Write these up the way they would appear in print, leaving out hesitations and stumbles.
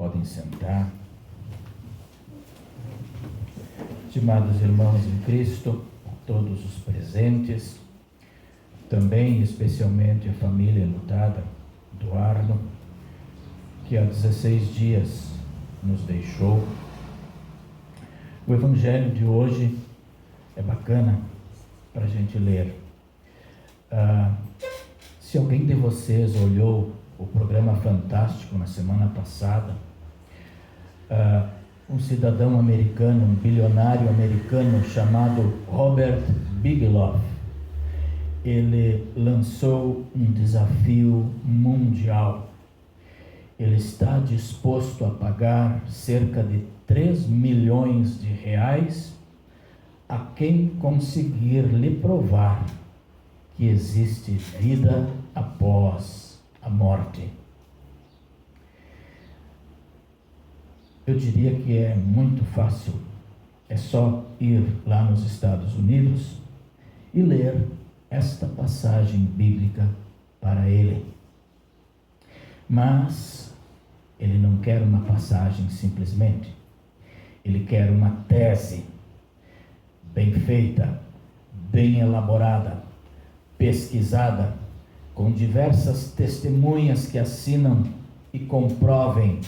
Podem sentar. Estimados irmãos em Cristo, todos os presentes, também especialmente a família lutada do Arno, que há 16 dias nos deixou. O Evangelho de hoje é bacana para a gente ler. Se alguém de vocês olhou o programa Fantástico na semana passada, um cidadão americano, um bilionário americano chamado Robert Bigelow, ele lançou um desafio mundial. Ele está disposto a pagar cerca de 3 milhões de reais a quem conseguir lhe provar que existe vida após a morte. Eu diria que é muito fácil, é só ir lá nos Estados Unidos e ler esta passagem bíblica para ele. Mas ele não quer uma passagem simplesmente, ele quer uma tese bem feita, bem elaborada, pesquisada, com diversas testemunhas que assinam e comprovem.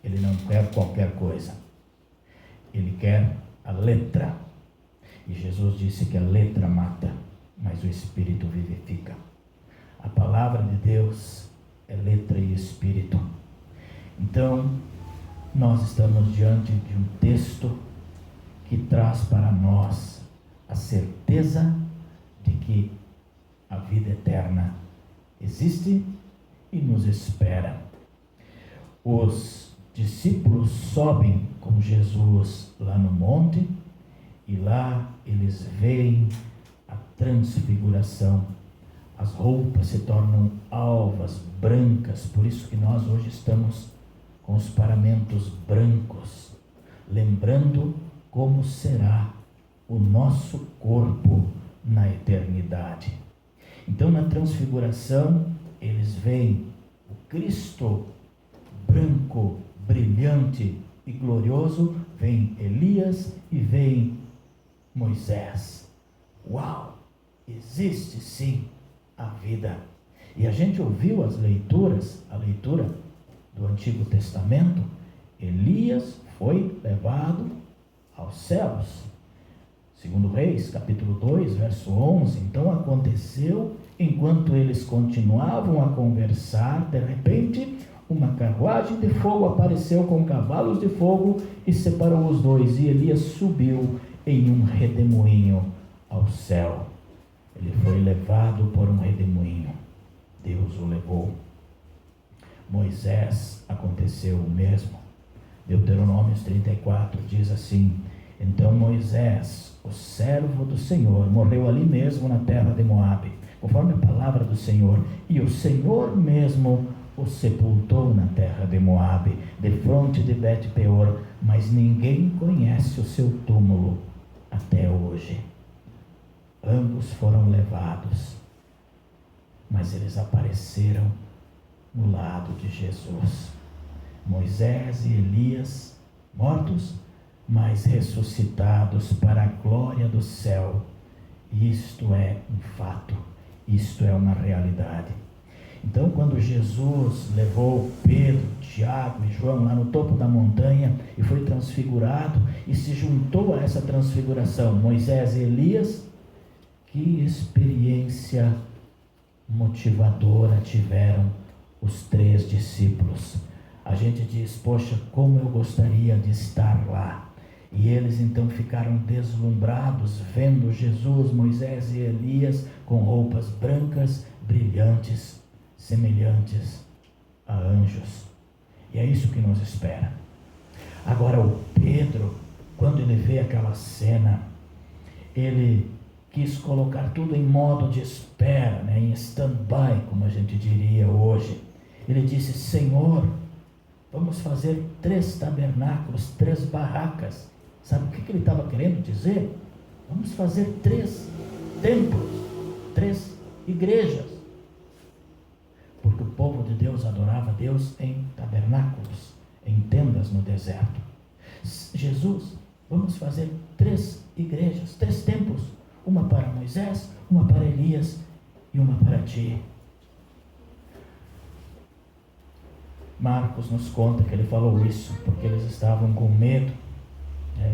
Ele não quer qualquer coisa, ele quer a letra. E Jesus disse que a letra mata, mas o Espírito vivifica. A palavra de Deus é letra e Espírito. Então, nós estamos diante de um texto que traz para nós a certeza de que a vida eterna existe e nos espera. Os discípulos sobem com Jesus lá no monte e lá eles veem a transfiguração. As roupas se tornam alvas, brancas, por isso que nós hoje estamos com os paramentos brancos, lembrando como será o nosso corpo na eternidade. Então, na transfiguração, eles veem o Cristo branco, brilhante e glorioso, vem Elias e vem Moisés. Uau! Existe sim a vida. E a gente ouviu a leitura do Antigo Testamento. Elias foi levado aos céus. Segundo Reis, capítulo 2, verso 11. Então aconteceu, enquanto eles continuavam a conversar, de repente, uma carruagem de fogo apareceu com cavalos de fogo e separou os dois. E Elias subiu em um redemoinho ao céu. Ele foi levado por um redemoinho. Deus o levou. Moisés aconteceu o mesmo. Deuteronômio 34 diz assim: então Moisés, o servo do Senhor, morreu ali mesmo na terra de Moabe, conforme a palavra do Senhor, e o Senhor mesmo o sepultou na terra de Moabe, defronte de Bet-peor, mas ninguém conhece o seu túmulo até hoje. Ambos foram levados, mas eles apareceram no lado de Jesus. Moisés e Elias mortos, mas ressuscitados para a glória do céu. Isto é um fato, isto é uma realidade. Então, quando Jesus levou Pedro, Tiago e João lá no topo da montanha e foi transfigurado e se juntou a essa transfiguração, Moisés e Elias, que experiência motivadora tiveram os 3 discípulos. A gente diz, poxa, como eu gostaria de estar lá. E eles então ficaram deslumbrados, vendo Jesus, Moisés e Elias com roupas brancas, brilhantes, semelhantes a anjos. E é isso que nos espera. Agora o Pedro, quando ele vê aquela cena, ele quis colocar tudo em modo de espera, em stand-by, como a gente diria hoje. Ele disse, Senhor, vamos fazer 3 tabernáculos, 3 barracas. Sabe o que ele estava querendo dizer? Vamos fazer 3 templos, 3 igrejas. Porque o povo de Deus adorava Deus em tabernáculos, em tendas no deserto. Jesus, vamos fazer 3 igrejas, 3 templos, uma para Moisés, uma para Elias e uma para ti. Marcos nos conta que ele falou isso porque eles estavam com medo,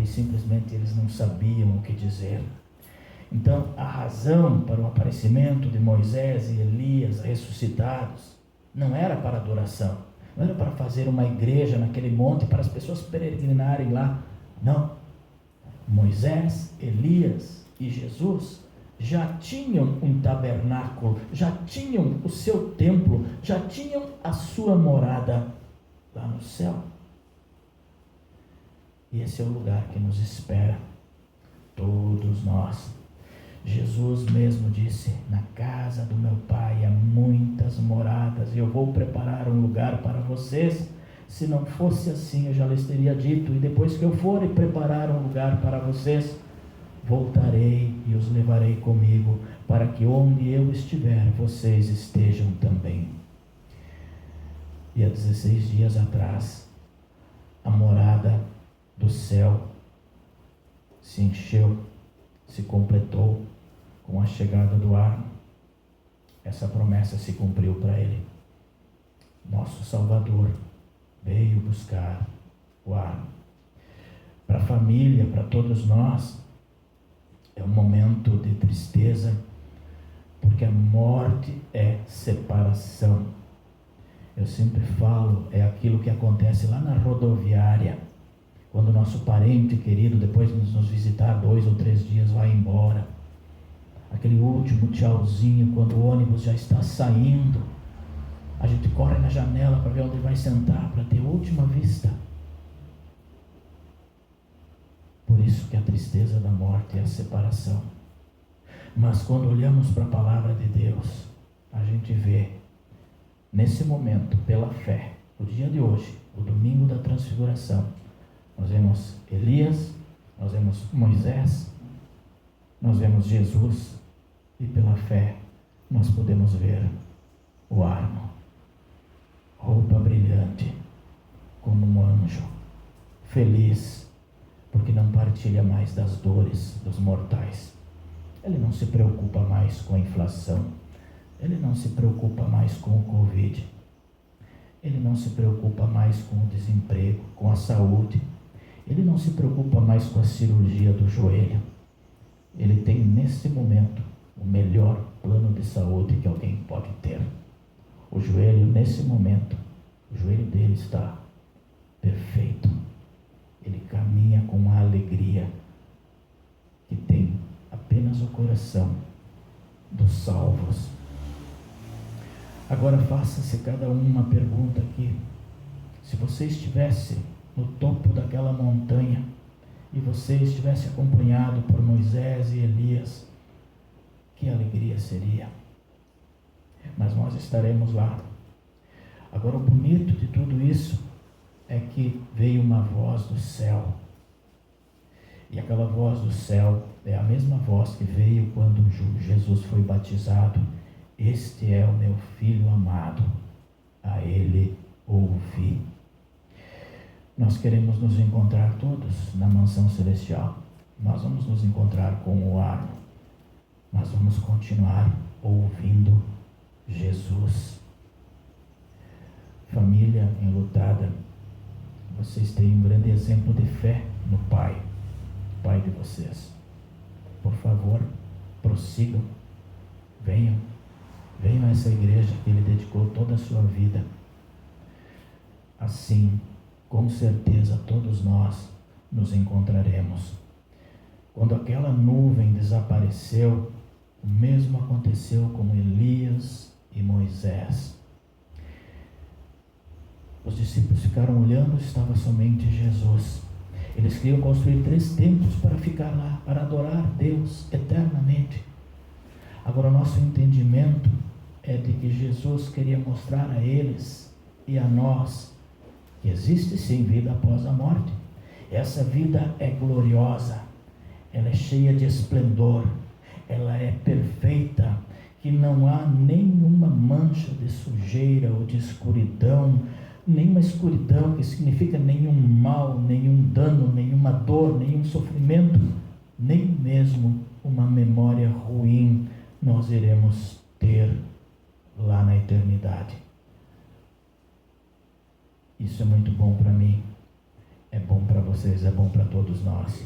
e simplesmente eles não sabiam o que dizer. Então, a razão para o aparecimento de Moisés e Elias ressuscitados não era para adoração, não era para fazer uma igreja naquele monte para as pessoas peregrinarem lá. Não. Moisés, Elias e Jesus já tinham um tabernáculo, já tinham o seu templo, já tinham a sua morada lá no céu. E esse é o lugar que nos espera, todos nós. Jesus mesmo disse: na casa do meu Pai há muitas moradas, e eu vou preparar um lugar para vocês. Se não fosse assim, eu já lhes teria dito, e depois que eu for e preparar um lugar para vocês, voltarei e os levarei comigo, para que onde eu estiver, vocês estejam também. E há 16 dias atrás, a morada do céu se encheu, se completou com a chegada do Arno. Essa promessa se cumpriu para ele. Nosso Salvador veio buscar o Arno. Para a família, para todos nós, é um momento de tristeza, porque a morte é separação. Eu sempre falo, é aquilo que acontece lá na rodoviária, quando o nosso parente querido, depois de nos visitar 2 ou 3 dias, vai embora. Aquele último tchauzinho, quando o ônibus já está saindo, a gente corre na janela para ver onde vai sentar, para ter a última vista. Por isso que a tristeza da morte é a separação. Mas quando olhamos para a palavra de Deus, a gente vê, nesse momento, pela fé, o dia de hoje, o domingo da transfiguração, nós vemos Elias, nós vemos Moisés, nós vemos Jesus, e pela fé nós podemos ver o Arno, roupa brilhante, como um anjo, feliz, porque não partilha mais das dores dos mortais. Ele não se preocupa mais com a inflação, ele não se preocupa mais com o Covid, ele não se preocupa mais com o desemprego, com a saúde, ele não se preocupa mais com a cirurgia do joelho. Ele tem nesse momento o melhor plano de saúde que alguém pode ter. O joelho, nesse momento, o joelho dele está perfeito. Ele caminha com a alegria que tem apenas o coração dos salvos. Agora faça-se cada um uma pergunta aqui. Se você estivesse no topo daquela montanha e você estivesse acompanhado por Moisés e Elias, que alegria seria. Mas nós estaremos lá. Agora, o bonito de tudo isso é que veio uma voz do céu. E aquela voz do céu é a mesma voz que veio quando Jesus foi batizado. Este é o meu Filho amado, a ele ouvi. Nós queremos nos encontrar todos na mansão celestial. Nós vamos nos encontrar com o Arno. Nós vamos continuar ouvindo Jesus. Família enlutada, vocês têm um grande exemplo de fé no Pai de vocês. Por favor, prossigam, venham a essa igreja que Ele dedicou toda a sua vida. Assim, com certeza todos nós nos encontraremos. Quando aquela nuvem desapareceu, o mesmo aconteceu com Elias e Moisés. Os discípulos ficaram olhando, estava somente Jesus. Eles queriam construir 3 templos para ficar lá, para adorar Deus eternamente. Agora, o nosso entendimento é de que Jesus queria mostrar a eles e a nós que existe sim vida após a morte. Essa vida é gloriosa, ela é cheia de esplendor, ela é perfeita, que não há nenhuma mancha de sujeira ou de escuridão nenhuma escuridão, que significa nenhum mal, nenhum dano, nenhuma dor, nenhum sofrimento, nem mesmo uma memória ruim nós iremos ter lá na eternidade. Isso é muito bom para mim, é bom para vocês, é bom para todos nós.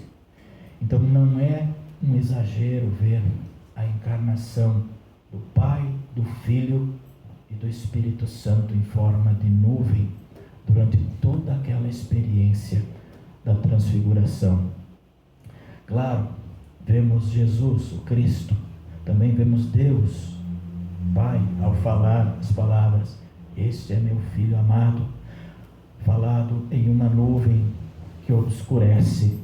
Então não é um exagero ver a encarnação do Pai, do Filho e do Espírito Santo em forma de nuvem durante toda aquela experiência da transfiguração. Claro, vemos Jesus, o Cristo, também vemos Deus, Pai, ao falar as palavras: "Este é meu Filho amado", falado em uma nuvem que obscurece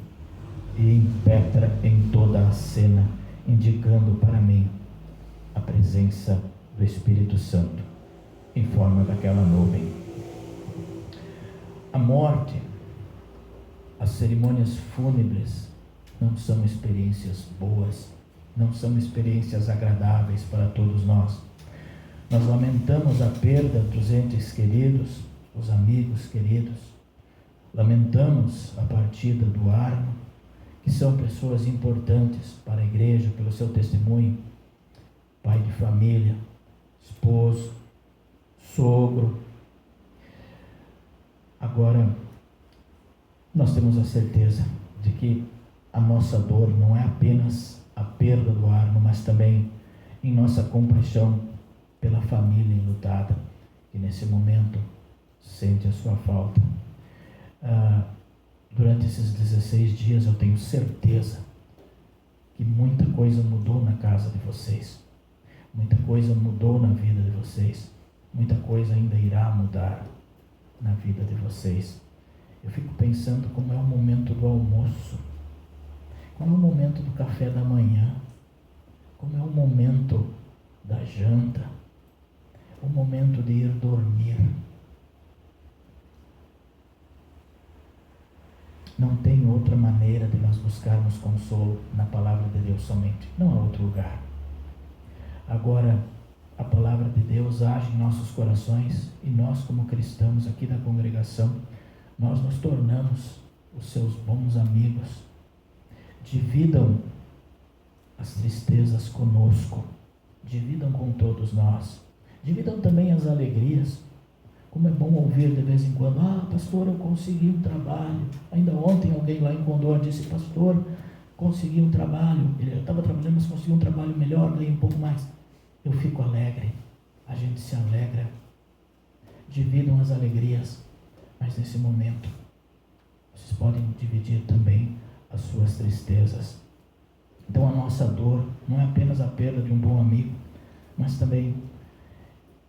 e impetra em toda a cena, indicando para mim a presença do Espírito Santo em forma daquela nuvem. A morte, as cerimônias fúnebres não são experiências boas, não são experiências agradáveis para todos nós. Nós lamentamos a perda dos entes queridos, os amigos queridos, lamentamos a partida do Arno, que são pessoas importantes para a igreja pelo seu testemunho, pai de família, esposo, sogro. Agora, nós temos a certeza de que a nossa dor não é apenas a perda do Arno, mas também em nossa compaixão pela família enlutada, que nesse momento sente a sua falta. Durante esses 16 dias eu tenho certeza que muita coisa mudou na casa de vocês, muita coisa mudou na vida de vocês, muita coisa ainda irá mudar na vida de vocês. Eu fico pensando como é o momento do almoço, como é o momento do café da manhã, como é o momento da janta, o momento de ir dormir. Não tem outra maneira de nós buscarmos consolo na palavra de Deus somente, não há outro lugar. Agora, a palavra de Deus age em nossos corações e nós, como cristãos aqui da congregação, nós nos tornamos os seus bons amigos. Dividam as tristezas conosco, dividam com todos nós, dividam também as alegrias. Como é bom ouvir de vez em quando: "Ah, pastor, eu consegui um trabalho". Ainda ontem alguém lá em Condor disse: "Pastor, consegui um trabalho". Ele já estava trabalhando, mas conseguiu um trabalho melhor, ganhei um pouco mais. Eu fico alegre, a gente se alegra. Dividam as alegrias, mas nesse momento vocês podem dividir também as suas tristezas. Então a nossa dor não é apenas a perda de um bom amigo, mas também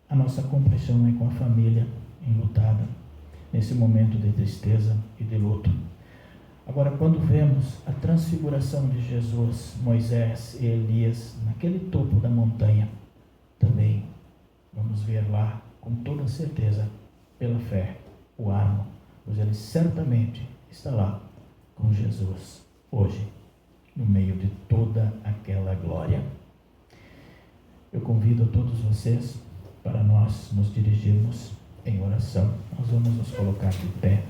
a nossa compaixão é com a família enlutada, nesse momento de tristeza e de luto. Agora, quando vemos a transfiguração de Jesus, Moisés e Elias, naquele topo da montanha, também vamos ver lá, com toda certeza, pela fé, o Arno, pois ele certamente está lá com Jesus, hoje, no meio de toda aquela glória. Eu convido a todos vocês para nós nos dirigirmos em oração. Nós vamos nos colocar de pé.